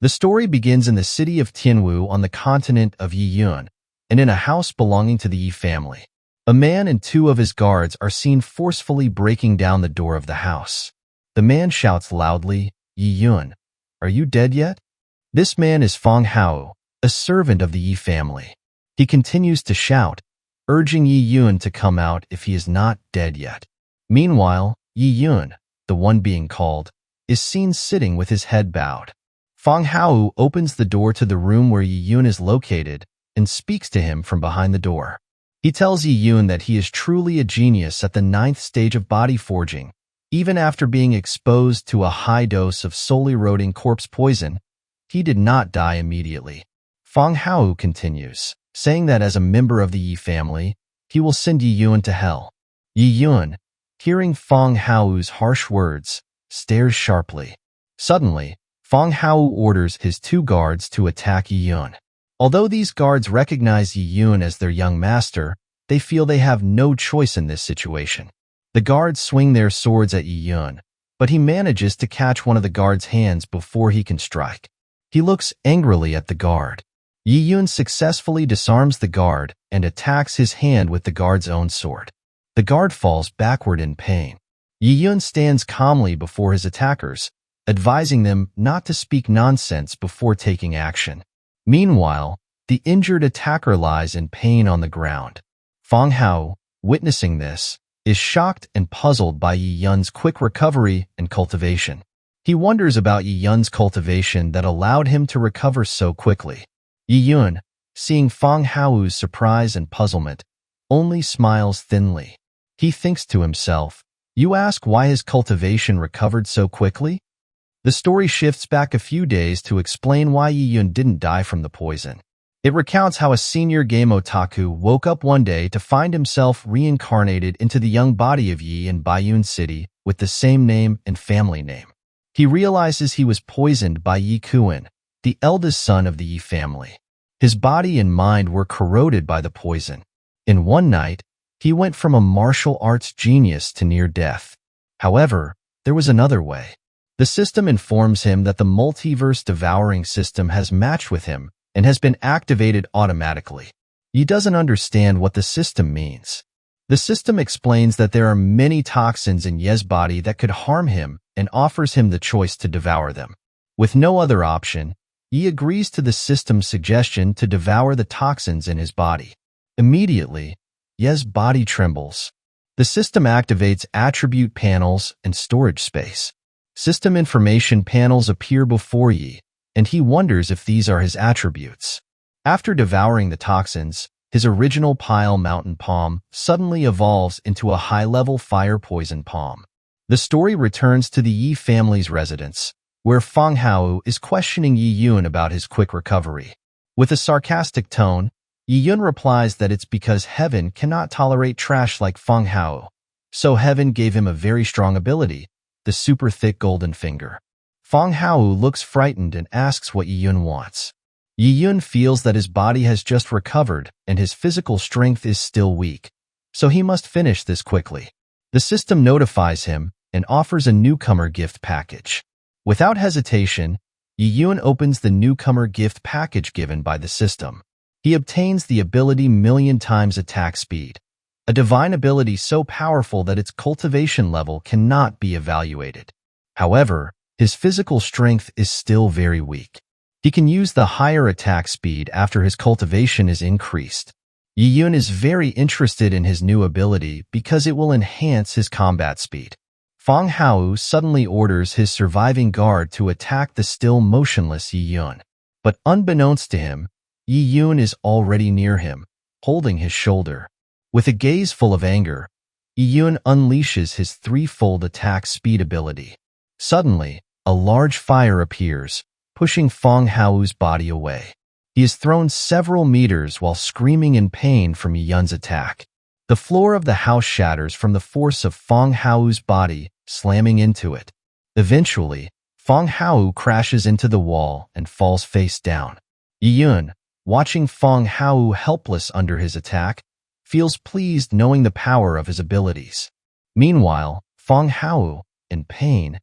The story begins in the city of Tianwu on the continent of Yiyun, and in a house belonging to the Yi family. A man and two of his guards are seen forcefully breaking down the door of the house. The man shouts loudly, "Yiyun, are you dead yet?" This man is Fang Hao, a servant of the Yi family. He continues to shout, urging Yiyun to come out if he is not dead yet. Meanwhile, Yiyun, the one being called, is seen sitting with his head bowed. Fang Hao opens the door to the room where Yiyun is located and speaks to him from behind the door. He tells Yiyun that he is truly a genius at the 9th stage of body forging. Even after being exposed to a high dose of soul-eroding corpse poison, he did not die immediately. Fang Hao continues, saying that as a member of the Yi family, he will send Yiyun to hell. Yiyun, hearing Fang Hao's harsh words, stares sharply. Suddenly, Fang Hao orders his two guards to attack Yiyun. Although these guards recognize Yiyun as their young master, they feel they have no choice in this situation. The guards swing their swords at Yiyun, but he manages to catch one of the guard's hands before he can strike. He looks angrily at the guard. Yiyun successfully disarms the guard and attacks his hand with the guard's own sword. The guard falls backward in pain. Yiyun stands calmly before his attackers, advising them not to speak nonsense before taking action. Meanwhile, the injured attacker lies in pain on the ground. Fang Hao, witnessing this, is shocked and puzzled by Yiyun's quick recovery and cultivation. He wonders about Yiyun's cultivation that allowed him to recover so quickly. Yiyun, seeing Fang Hao's surprise and puzzlement, only smiles thinly. He thinks to himself, "You ask why his cultivation recovered so quickly?" The story shifts back a few days to explain why Yiyun didn't die from the poison. It recounts how a senior game otaku woke up one day to find himself reincarnated into the young body of Yi in Baiyun City with the same name and family name. He realizes he was poisoned by Yi Kuan, the eldest son of the Yi family. His body and mind were corroded by the poison. In one night, he went from a martial arts genius to near death. However, there was another way. The system informs him that the multiverse devouring system has matched with him and has been activated automatically. He doesn't understand what the system means. The system explains that there are many toxins in Ye's body that could harm him and offers him the choice to devour them. With no other option, Yi agrees to the system's suggestion to devour the toxins in his body. Immediately, Ye's body trembles. The system activates attribute panels and storage space. System information panels appear before Yi, and he wonders if these are his attributes. After devouring the toxins, his original pile mountain palm suddenly evolves into a high-level fire poison palm. The story returns to the Yi family's residence, where Fang Hao is questioning Yiyun about his quick recovery. With a sarcastic tone, Yiyun replies that it's because heaven cannot tolerate trash like Fang Hao. So heaven gave him a very strong ability, the super thick golden finger. Fang Hao looks frightened and asks what Yiyun wants. Yiyun feels that his body has just recovered and his physical strength is still weak, so he must finish this quickly. The system notifies him and offers a newcomer gift package. Without hesitation, Yiyun opens the newcomer gift package given by the system. He obtains the ability million times attack speed, a divine ability so powerful that its cultivation level cannot be evaluated. However, his physical strength is still very weak. He can use the higher attack speed after his cultivation is increased. Yiyun is very interested in his new ability because it will enhance his combat speed. Fang Hao suddenly orders his surviving guard to attack the still motionless Yiyun. But unbeknownst to him, Yiyun is already near him, holding his shoulder. With a gaze full of anger, Yiyun unleashes his threefold attack speed ability. Suddenly, a large fire appears, pushing Fang Hao's body away. He is thrown several meters while screaming in pain from Yiyun's attack. The floor of the house shatters from the force of Fang Hao's body, slamming into it. Eventually, Fang Hao crashes into the wall and falls face down. Yiyun, watching Fang Hao helpless under his attack, feels pleased knowing the power of his abilities. Meanwhile, Fang Hao, in pain,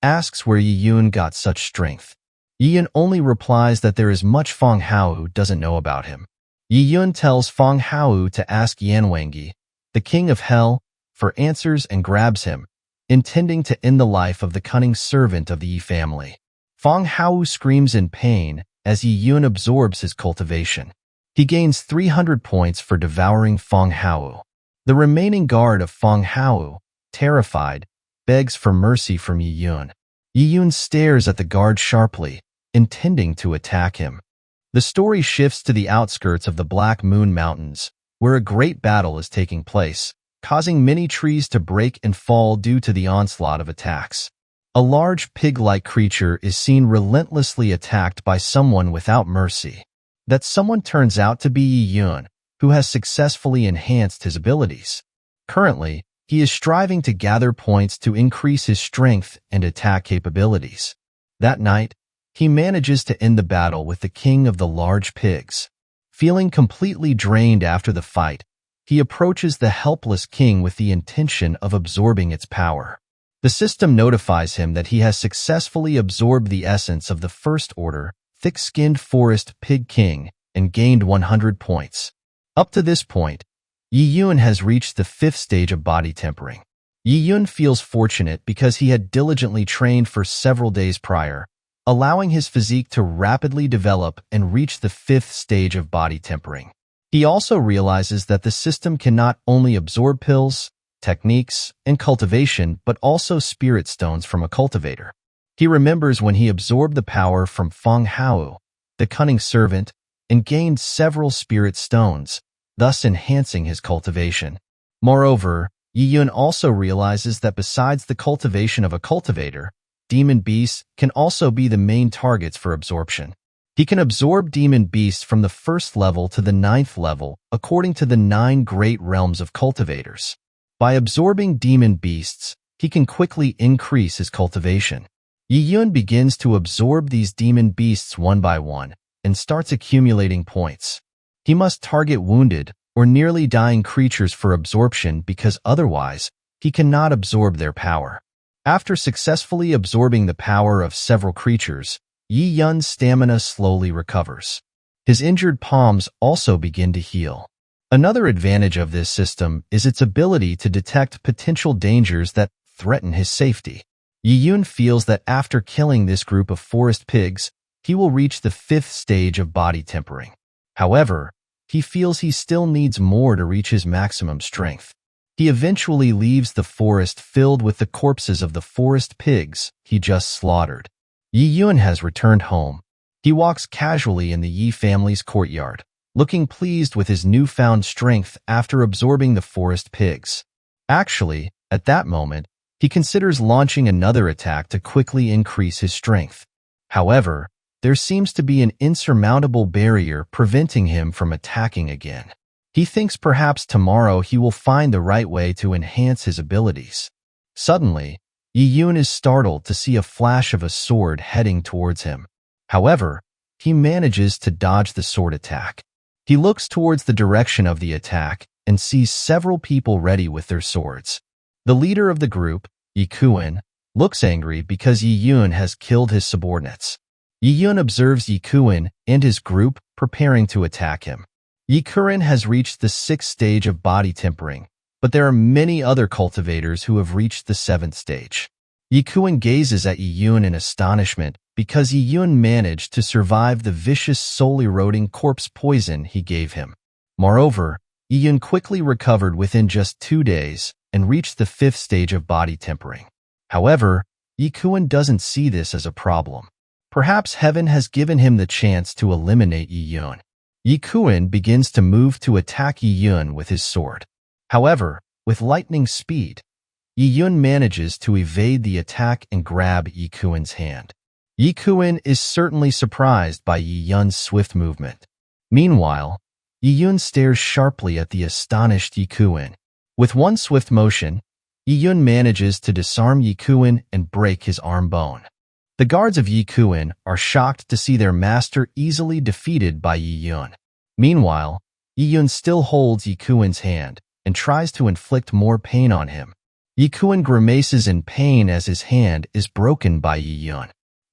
asks where Yiyun got such strength. Yi Yun only replies that there is much Feng Hao doesn't know about him. Yi Yun tells Feng Hao to ask Yanwangi, the king of hell, for answers and grabs him, intending to end the life of the cunning servant of the Yi family. Feng Hao screams in pain as Yi Yun absorbs his cultivation. He gains 300 points for devouring Feng Hao. The remaining guard of Feng Hao, terrified, begs for mercy from Yi Yun. Yi Yun stares at the guard sharply, intending to attack him. The story shifts to the outskirts of the Black Moon Mountains, where a great battle is taking place, causing many trees to break and fall due to the onslaught of attacks. A large pig-like creature is seen relentlessly attacked by someone without mercy. That someone turns out to be Yi Yun, who has successfully enhanced his abilities. Currently, he is striving to gather points to increase his strength and attack capabilities. That night, he manages to end the battle with the king of the large pigs. Feeling completely drained after the fight, he approaches the helpless king with the intention of absorbing its power. The system notifies him that he has successfully absorbed the essence of the First Order, thick-skinned forest pig king, and gained 100 points. Up to this point, Yi Yun has reached the 5th stage of body tempering. Yi Yun feels fortunate because he had diligently trained for several days prior, allowing his physique to rapidly develop and reach the 5th stage of body tempering. He also realizes that the system can not only absorb pills, techniques, and cultivation, but also spirit stones from a cultivator. He remembers when he absorbed the power from Feng Hao, the cunning servant, and gained several spirit stones, thus enhancing his cultivation. Moreover, Yi Yun also realizes that besides the cultivation of a cultivator, demon beasts can also be the main targets for absorption. He can absorb demon beasts from the 1st level to the 9th level, according to the 9 great realms of cultivators. By absorbing demon beasts, he can quickly increase his cultivation. Yi Yun begins to absorb these demon beasts one by one, and starts accumulating points. He must target wounded or nearly dying creatures for absorption because otherwise, he cannot absorb their power. After successfully absorbing the power of several creatures, Yi Yun's stamina slowly recovers. His injured palms also begin to heal. Another advantage of this system is its ability to detect potential dangers that threaten his safety. Yi Yun feels that after killing this group of forest pigs, he will reach the 5th stage of body tempering. However, he feels he still needs more to reach his maximum strength. He eventually leaves the forest filled with the corpses of the forest pigs he just slaughtered. Yi Yun has returned home. He walks casually in the Yi family's courtyard, looking pleased with his newfound strength after absorbing the forest pigs. Actually, at that moment, he considers launching another attack to quickly increase his strength. However, there seems to be an insurmountable barrier preventing him from attacking again. He thinks perhaps tomorrow he will find the right way to enhance his abilities. Suddenly, Yi Yun is startled to see a flash of a sword heading towards him. However, he manages to dodge the sword attack. He looks towards the direction of the attack and sees several people ready with their swords. The leader of the group, Yi Kuan, looks angry because Yi Yun has killed his subordinates. Yi Yun observes Yi Kuan and his group preparing to attack him. Yi Kuan has reached the 6th stage of body tempering, but there are many other cultivators who have reached the 7th stage. Yi Kuan gazes at Yi Yun in astonishment because Yi Yun managed to survive the vicious soul-eroding corpse poison he gave him. Moreover, Yi Yun quickly recovered within just 2 days and reached the 5th stage of body tempering. However, Yi Kuan doesn't see this as a problem. Perhaps heaven has given him the chance to eliminate Yi Yun. Yi Kuan begins to move to attack Yi Yun with his sword. However, with lightning speed, Yi Yun manages to evade the attack and grab Yi Kuan's hand. Yi Kuan is certainly surprised by Yi Yun's swift movement. Meanwhile, Yi Yun stares sharply at the astonished Yi Kuan. With one swift motion, Yi Yun manages to disarm Yi Kuan and break his arm bone. The guards of Yi Kuan are shocked to see their master easily defeated by Yi Yun. Meanwhile, Yi Yun still holds Yi Kuan's hand and tries to inflict more pain on him. Yi Kuan grimaces in pain as his hand is broken by Yi Yun.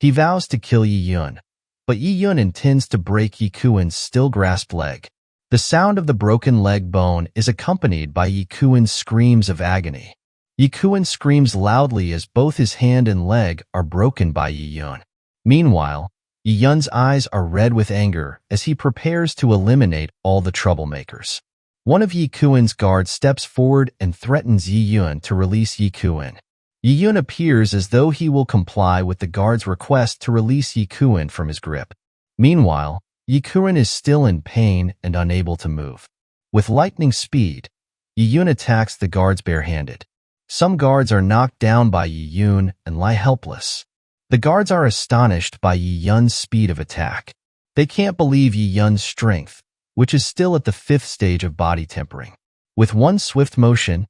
He vows to kill Yi Yun, but Yi Yun intends to break Yi Kuen's still grasped leg. The sound of the broken leg bone is accompanied by Yi Kuen's screams of agony. Yi Kuen screams loudly as both his hand and leg are broken by Yi Yun. Meanwhile, Yi Yun's eyes are red with anger as he prepares to eliminate all the troublemakers. One of Yi Kuen's guards steps forward and threatens Yi Yun to release Yi Kuen. Yi Yun appears as though he will comply with the guard's request to release Yi Kuen from his grip. Meanwhile, Yi Kuen is still in pain and unable to move. With lightning speed, Yi Yun attacks the guards barehanded. Some guards are knocked down by Yi Yun and lie helpless. The guards are astonished by Yi Yun's speed of attack. They can't believe Yi Yun's strength, which is still at the 5th stage of body tempering. With one swift motion,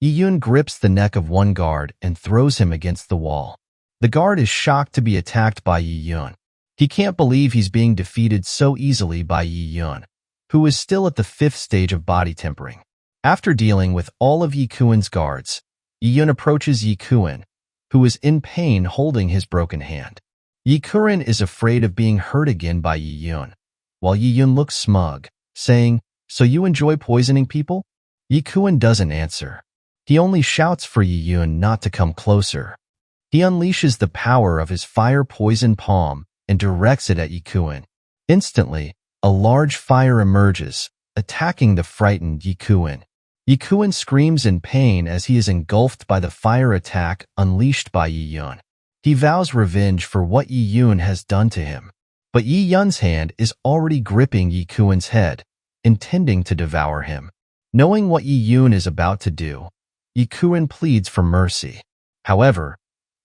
Yi Yun grips the neck of one guard and throws him against the wall. The guard is shocked to be attacked by Yi Yun. He can't believe he's being defeated so easily by Yi Yun, who is still at the 5th stage of body tempering. After dealing with all of Yi Kuen's guards, Yi Yun approaches Yi Kuen, who is in pain holding his broken hand. Yi Kuen is afraid of being hurt again by Yi Yun, while Yi Yun looks smug, saying, "So you enjoy poisoning people?" Yi Kuen doesn't answer. He only shouts for Yi Yun not to come closer. He unleashes the power of his fire poison palm and directs it at Yi Kuen. Instantly, a large fire emerges, attacking the frightened Yi Kuen. Yi Kuen screams in pain as he is engulfed by the fire attack unleashed by Yi Yun. He vows revenge for what Yi Yun has done to him. But Yi Yun's hand is already gripping Yi Kuen's head, intending to devour him. Knowing what Yi Yun is about to do, Yi Kuen pleads for mercy. However,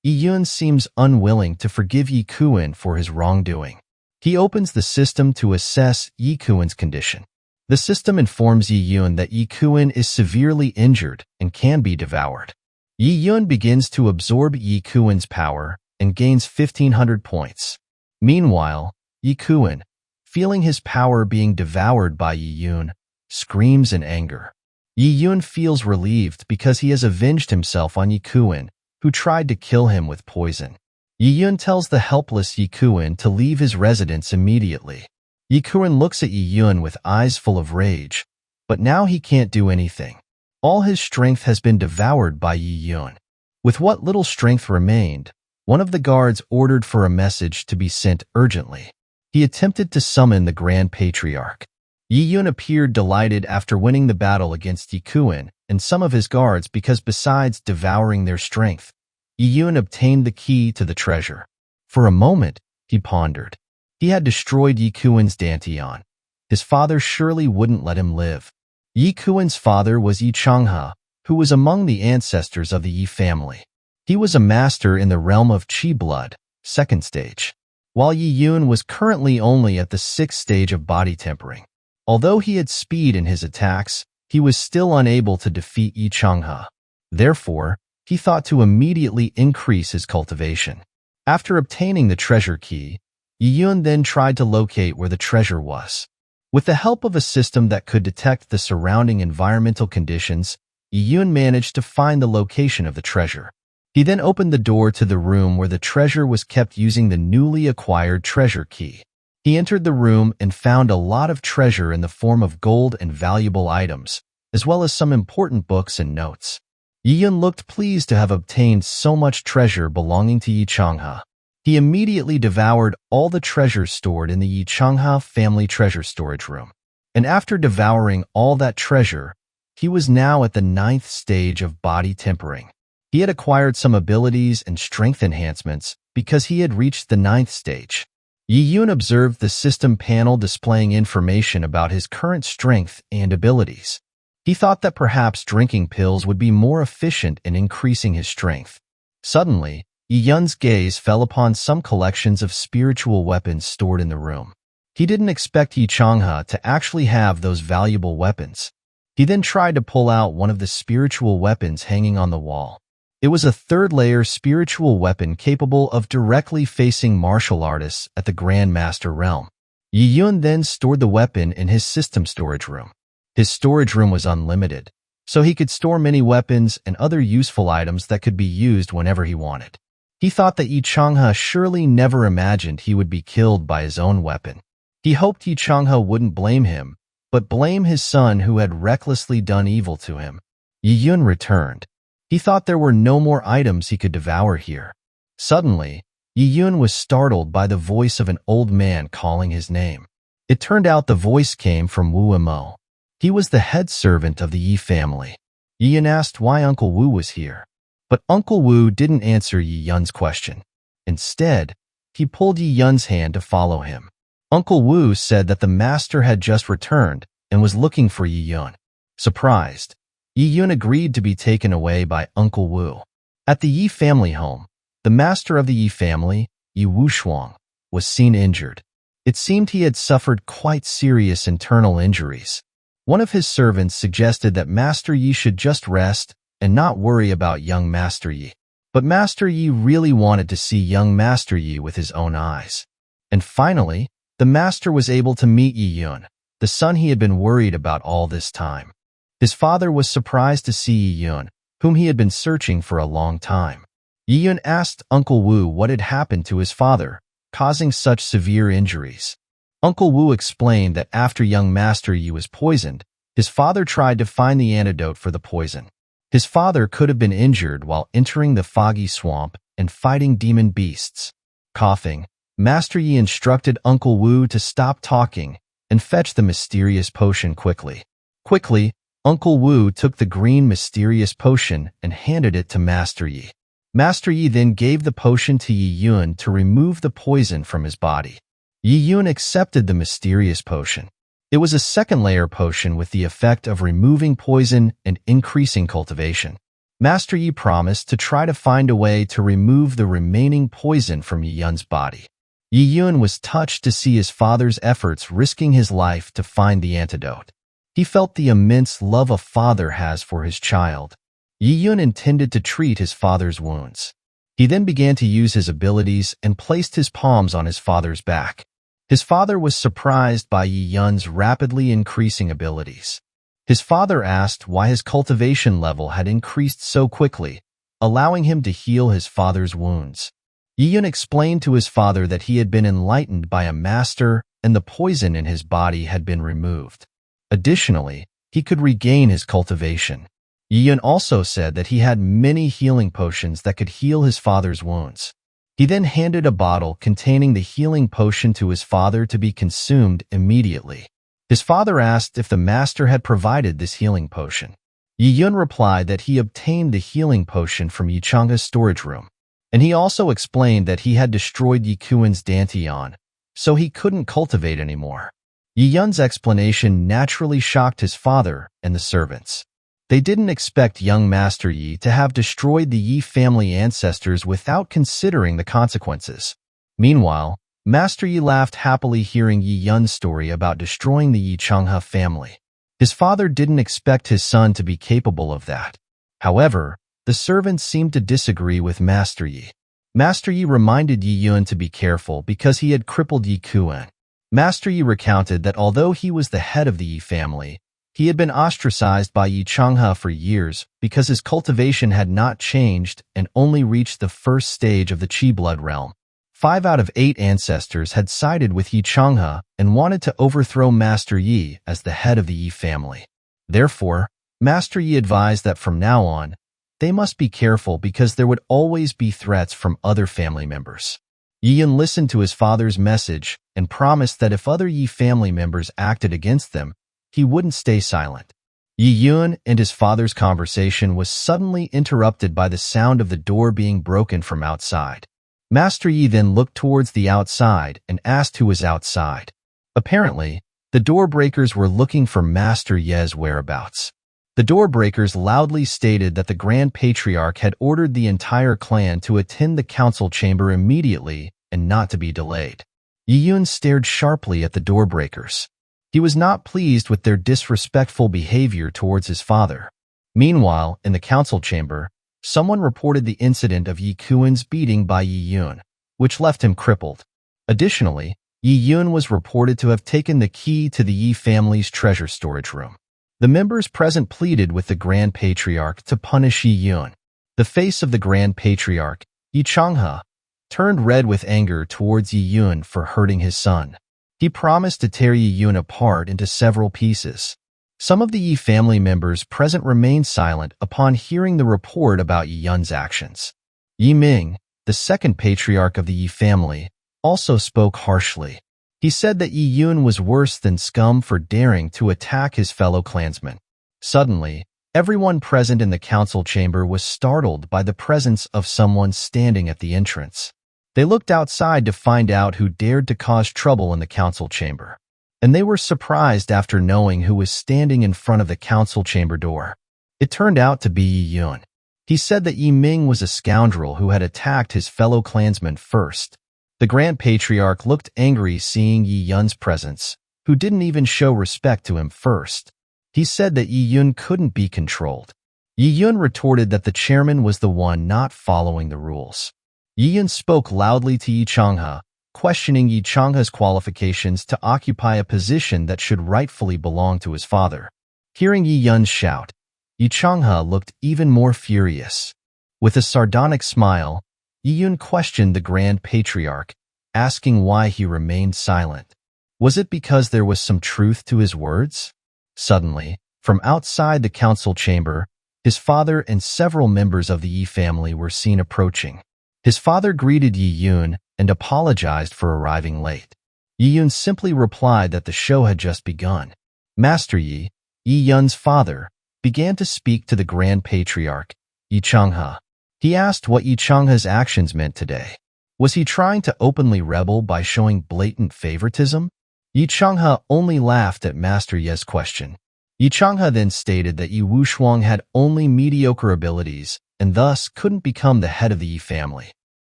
Yi Yun seems unwilling to forgive Yi Kuen for his wrongdoing. He opens the system to assess Yi Kuen's condition. The system informs Yi Yun that Yi Kuen is severely injured and can be devoured. Yi Yun begins to absorb Yi Kuen's power and gains 1,500 points. Meanwhile, Yi Kuen, feeling his power being devoured by Yi Yun, screams in anger. Yi Yun feels relieved because he has avenged himself on Yi Kuen, who tried to kill him with poison. Yi Yun tells the helpless Yi Kuen to leave his residence immediately. Yi Kuen looks at Yi Yun with eyes full of rage, but now he can't do anything. All his strength has been devoured by Yi Yun. With what little strength remained, one of the guards ordered for a message to be sent urgently. He attempted to summon the Grand Patriarch. Yi Yun appeared delighted after winning the battle against Yi Kuen and some of his guards because besides devouring their strength, Yi Yun obtained the key to the treasure. For a moment, he pondered. He had destroyed Yi Kuen's Dantian. His father surely wouldn't let him live. Yi Kuen's father was Yi Changhe, who was among the ancestors of the Yi family. He was a master in the realm of Qi blood, 2nd stage, while Yi Yun was currently only at the 6th stage of body tempering. Although he had speed in his attacks, he was still unable to defeat Yi Changhe. Therefore, he thought to immediately increase his cultivation. After obtaining the treasure key, Yi Yun then tried to locate where the treasure was. With the help of a system that could detect the surrounding environmental conditions, Yi Yun managed to find the location of the treasure. He then opened the door to the room where the treasure was kept using the newly acquired treasure key. He entered the room and found a lot of treasure in the form of gold and valuable items, as well as some important books and notes. Yi Yun looked pleased to have obtained so much treasure belonging to Yi Changhe. He immediately devoured all the treasures stored in the Yi Changhe family treasure storage room. And after devouring all that treasure, he was now at the 9th stage of body tempering. He had acquired some abilities and strength enhancements because he had reached the 9th stage. Yi Yun observed the system panel displaying information about his current strength and abilities. He thought that perhaps drinking pills would be more efficient in increasing his strength. Suddenly, Yi Yun's gaze fell upon some collections of spiritual weapons stored in the room. He didn't expect Yi Changhe to actually have those valuable weapons. He then tried to pull out one of the spiritual weapons hanging on the wall. It was a 3rd-layer spiritual weapon capable of directly facing martial artists at the Grand Master realm. Yi Yun then stored the weapon in his system storage room. His storage room was unlimited, so he could store many weapons and other useful items that could be used whenever he wanted. He thought that Yi Changhe surely never imagined he would be killed by his own weapon. He hoped Yi Changhe wouldn't blame him, but blame his son who had recklessly done evil to him. Yi Yun returned. He thought there were no more items he could devour here. Suddenly, Yi Yun was startled by the voice of an old man calling his name. It turned out the voice came from Wu Mo. He was the head servant of the Yi family. Yi Yun asked why Uncle Wu was here. But Uncle Wu didn't answer Yi Yun's question. Instead, he pulled Yi Yun's hand to follow him. Uncle Wu said that the master had just returned and was looking for Yi Yun. Surprised, Yi Yun agreed to be taken away by Uncle Wu. At the Yi family home, the master of the Yi family, Yi Wushuang, was seen injured. It seemed he had suffered quite serious internal injuries. One of his servants suggested that Master Yi should just rest and not worry about young Master Yi. But Master Yi really wanted to see young Master Yi with his own eyes. And finally, the master was able to meet Yi Yun, the son he had been worried about all this time. His father was surprised to see Yi Yun, whom he had been searching for a long time. Yi Yun asked Uncle Wu what had happened to his father, causing such severe injuries. Uncle Wu explained that after young Master Yi was poisoned, his father tried to find the antidote for the poison. His father could have been injured while entering the foggy swamp and fighting demon beasts. Coughing, Master Yi instructed Uncle Wu to stop talking and fetch the mysterious potion quickly. Quickly, Uncle Wu took the green mysterious potion and handed it to Master Yi. Master Yi then gave the potion to Yi Yun to remove the poison from his body. Yi Yun accepted the mysterious potion. It was a second-layer potion with the effect of removing poison and increasing cultivation. Master Yi promised to try to find a way to remove the remaining poison from Yi Yun's body. Yi Yun was touched to see his father's efforts risking his life to find the antidote. He felt the immense love a father has for his child. Yi Yun intended to treat his father's wounds. He then began to use his abilities and placed his palms on his father's back. His father was surprised by Yi Yun's rapidly increasing abilities. His father asked why his cultivation level had increased so quickly, allowing him to heal his father's wounds. Yi Yun explained to his father that he had been enlightened by a master and the poison in his body had been removed. Additionally, he could regain his cultivation. Yi Yun also said that he had many healing potions that could heal his father's wounds. He then handed a bottle containing the healing potion to his father to be consumed immediately. His father asked if the master had provided this healing potion. Yi Yun replied that he obtained the healing potion from Yi Changhe's storage room, and he also explained that he had destroyed Yi Kuan's dantian, so he couldn't cultivate anymore. Yi Yun's explanation naturally shocked his father and the servants. They didn't expect young Master Yi to have destroyed the Yi family ancestors without considering the consequences. Meanwhile, Master Yi laughed happily hearing Yi Yun's story about destroying the Yi Changhe family. His father didn't expect his son to be capable of that. However, the servants seemed to disagree with Master Yi. Master Yi reminded Yi Yun to be careful because he had crippled Yi Kuan. Master Yi recounted that although he was the head of the Yi family, he had been ostracized by Yi Changhe for years because his cultivation had not changed and only reached the first stage of the Qi blood realm. 5 out of 8 ancestors had sided with Yi Changhe and wanted to overthrow Master Yi as the head of the Yi family. Therefore, Master Yi advised that from now on, they must be careful because there would always be threats from other family members. Yi Yun listened to his father's message and promised that if other Yi family members acted against them, he wouldn't stay silent. Yi Yun and his father's conversation was suddenly interrupted by the sound of the door being broken from outside. Master Yi then looked towards the outside and asked who was outside. Apparently, the door breakers were looking for Master Ye's whereabouts. The door breakers loudly stated that the Grand Patriarch had ordered the entire clan to attend the council chamber immediately and not to be delayed. Yi Yun stared sharply at the door breakers. He was not pleased with their disrespectful behavior towards his father. Meanwhile, in the council chamber, someone reported the incident of Yi Kuan's beating by Yi Yun, which left him crippled. Additionally, Yi Yun was reported to have taken the key to the Yi family's treasure storage room. The members present pleaded with the Grand Patriarch to punish Yi Yun. The face of the Grand Patriarch, Yi Changhe turned red with anger towards Yi Yun for hurting his son. He promised to tear Yi Yun apart into several pieces. Some of the Yi family members present remained silent upon hearing the report about Yi Yun's actions. Yi Ming, the second patriarch of the Yi family, also spoke harshly. He said that Yi Yun was worse than scum for daring to attack his fellow clansmen. Suddenly, everyone present in the council chamber was startled by the presence of someone standing at the entrance. They looked outside to find out who dared to cause trouble in the council chamber. And they were surprised after knowing who was standing in front of the council chamber door. It turned out to be Yi Yun. He said that Yi Ming was a scoundrel who had attacked his fellow clansmen first. The Grand Patriarch looked angry seeing Yi Yun's presence, who didn't even show respect to him first. He said that Yi Yun couldn't be controlled. Yi Yun retorted that the chairman was the one not following the rules. Yi Yun spoke loudly to Yi Changhe, questioning Yi Changhe's qualifications to occupy a position that should rightfully belong to his father. Hearing Yi Yun's shout, Yi Changhe looked even more furious. With a sardonic smile, Yi Yun questioned the Grand Patriarch, asking why he remained silent. Was it because there was some truth to his words? Suddenly, from outside the council chamber, his father and several members of the Yi family were seen approaching. His father greeted Yi Yun and apologized for arriving late. Yi Yun simply replied that the show had just begun. Master Yi, Yi Yun's father, began to speak to the Grand Patriarch, Yi Changhe. He asked what Yi Changhe's actions meant today. Was he trying to openly rebel by showing blatant favoritism? Yi Changhe only laughed at Master Ye's question. Yi Changhe then stated that Yi Wushuang had only mediocre abilities and thus couldn't become the head of the Yi family.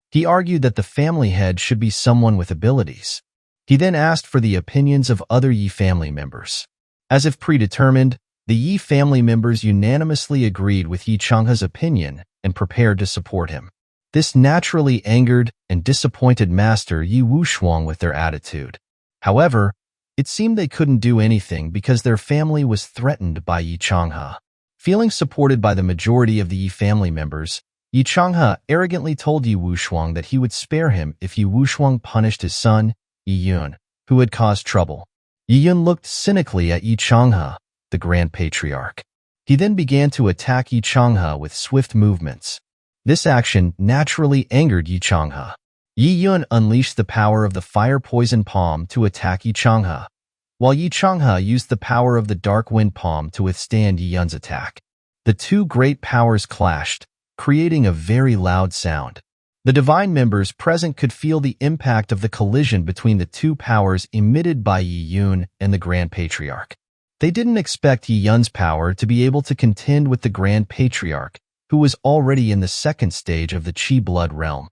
He argued that the family head should be someone with abilities. He then asked for the opinions of other Yi family members. As if predetermined, the Yi family members unanimously agreed with Yi Changhe's opinion and prepared to support him. This naturally angered and disappointed Master Yi Wushuang with their attitude. However, it seemed they couldn't do anything because their family was threatened by Yi Changhe. Feeling supported by the majority of the Yi family members, Yi Changhe arrogantly told Yi Wushuang that he would spare him if Yi Wushuang punished his son, Yi Yun, who had caused trouble. Yi Yun looked cynically at Yi Changhe, the Grand Patriarch. He then began to attack Yi Changhe with swift movements. This action naturally angered Yi Changhe. Yi Yun unleashed the power of the fire poison palm to attack Yi Changhe, while Yi Changhe used the power of the dark wind palm to withstand Yi Yun's attack. The two great powers clashed, creating a very loud sound. The divine members present could feel the impact of the collision between the two powers emitted by Yi Yun and the Grand Patriarch. They didn't expect Yi Yun's power to be able to contend with the Grand Patriarch, who was already in the second stage of the Qi blood realm.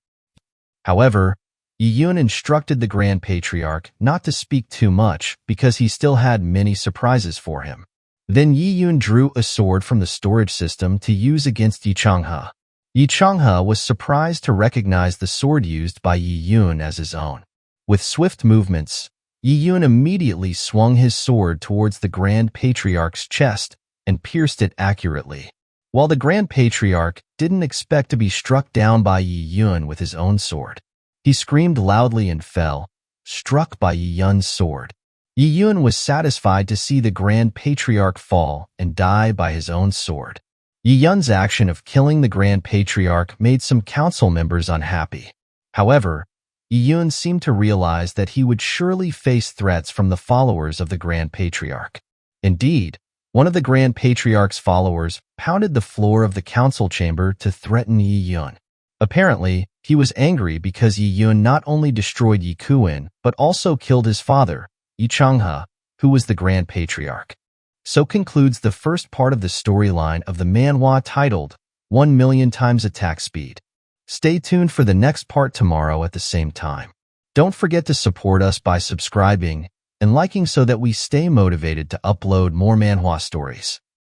However, Yi Yun instructed the Grand Patriarch not to speak too much because he still had many surprises for him. Then Yi Yun drew a sword from the storage system to use against Yi Changhe. Yi Changhe was surprised to recognize the sword used by Yi Yun as his own. With swift movements, Yi Yun immediately swung his sword towards the Grand Patriarch's chest and pierced it accurately. While the Grand Patriarch didn't expect to be struck down by Yi Yun with his own sword, he screamed loudly and fell, struck by Yi Yun's sword. Yi Yun was satisfied to see the Grand Patriarch fall and die by his own sword. Yi Yun's action of killing the Grand Patriarch made some council members unhappy. However, Yi Yun seemed to realize that he would surely face threats from the followers of the Grand Patriarch. Indeed, one of the Grand Patriarch's followers pounded the floor of the council chamber to threaten Yi Yun. Apparently, he was angry because Yi Yun not only destroyed Yi Kuan, but also killed his father, Yi Changhe, who was the Grand Patriarch. So concludes the first part of the storyline of the manhwa titled 1,000,000 times attack speed. Stay tuned for the next part tomorrow at the same time. Don't forget to support us by subscribing and liking so that we stay motivated to upload more manhwa stories.